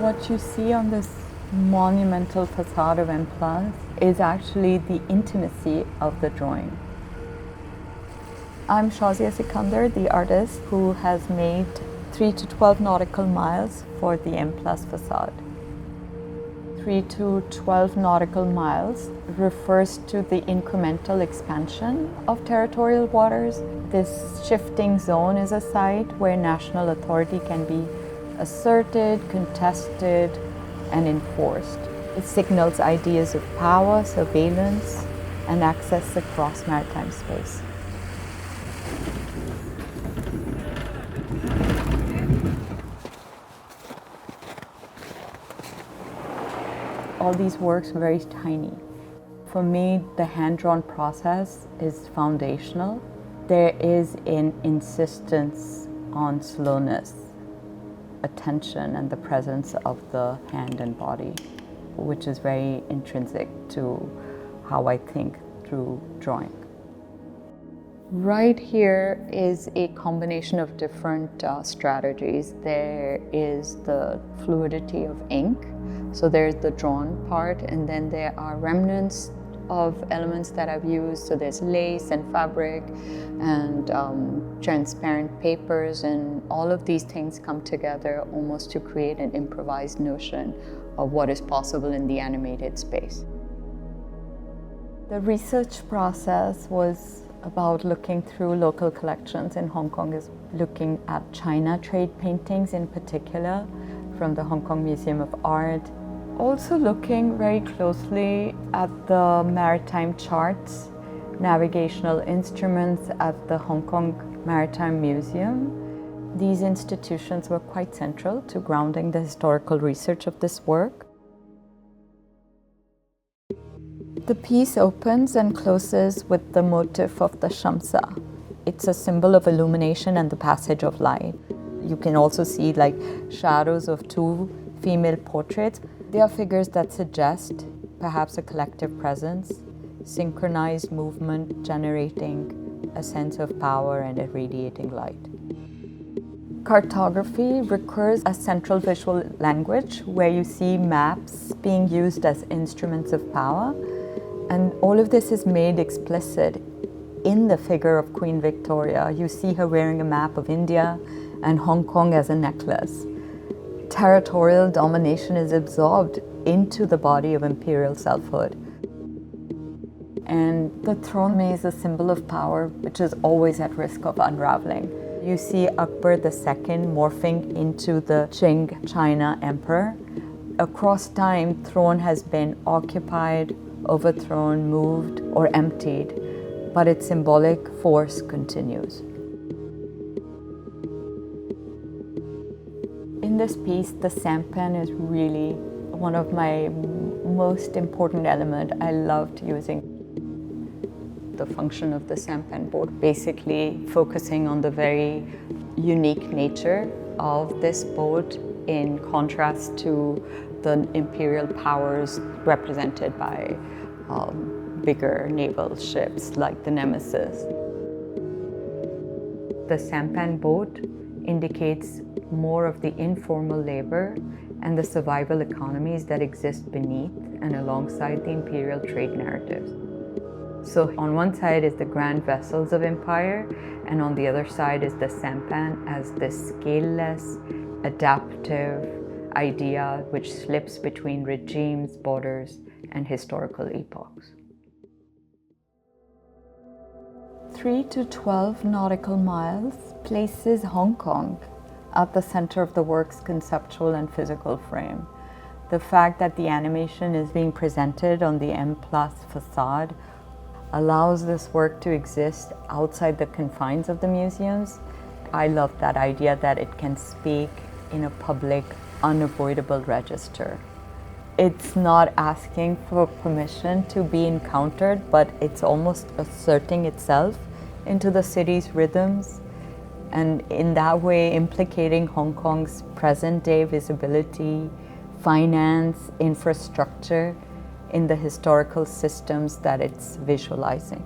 What you see on this monumental facade of M+ is actually the intimacy of the drawing. I'm Shahzia Sikander, the artist who has made 3 to 12 nautical miles for the M+ facade. 3 to 12 nautical miles refers to the incremental expansion of territorial waters. This shifting zone is a site where national authority can be asserted, contested, and enforced. It signals ideas of power, surveillance, and access across maritime space. All these works are very tiny. For me, the hand-drawn process is foundational. There is an insistence on slowness, attention, and the presence of the hand and body, which is very intrinsic to how I think through drawing. Right here is a combination of different strategies. There is the fluidity of ink. So there's the drawn part, and then there are remnants of elements that I've used. So there's lace and fabric and transparent papers, and all of these things come together almost to create an improvised notion of what is possible in the animated space. The research process was about looking through local collections in Hong Kong, is looking at China trade paintings in particular from the Hong Kong Museum of Art. Also looking very closely at the maritime charts, navigational instruments at the Hong Kong Maritime Museum. These institutions were quite central to grounding the historical research of this work. The piece opens and closes with the motif of the shamsa. It's a symbol of illumination and the passage of light. You can also see like shadows of two female portraits. They are figures that suggest perhaps a collective presence, synchronized movement generating a sense of power and irradiating light. Cartography recurs as central visual language where you see maps being used as instruments of power, and all of this is made explicit in the figure of Queen Victoria. You see her wearing a map of India and Hong Kong as a necklace. Territorial domination is absorbed into the body of imperial selfhood. And the throne is a symbol of power, which is always at risk of unraveling. You see Akbar II morphing into the Qing China emperor. Across time, throne has been occupied, overthrown, moved, or emptied, but its symbolic force continues. In this piece, the sampan is really one of my most important elements. I loved using the function of the sampan boat, basically focusing on the very unique nature of this boat in contrast to the imperial powers represented by bigger naval ships like the Nemesis. The sampan boat indicates more of the informal labor and the survival economies that exist beneath and alongside the imperial trade narratives. So on one side is the grand vessels of empire, and on the other side is the sampan as this scaleless, adaptive idea which slips between regimes, borders, and historical epochs. 3 to 12 nautical miles places Hong Kong at the center of the work's conceptual and physical frame. The fact that the animation is being presented on the M+ facade allows this work to exist outside the confines of the museums. I love that idea that it can speak in a public, unavoidable register. It's not asking for permission to be encountered, but it's almost asserting itself into the city's rhythms, and in that way implicating Hong Kong's present-day visibility, finance, infrastructure in the historical systems that it's visualizing.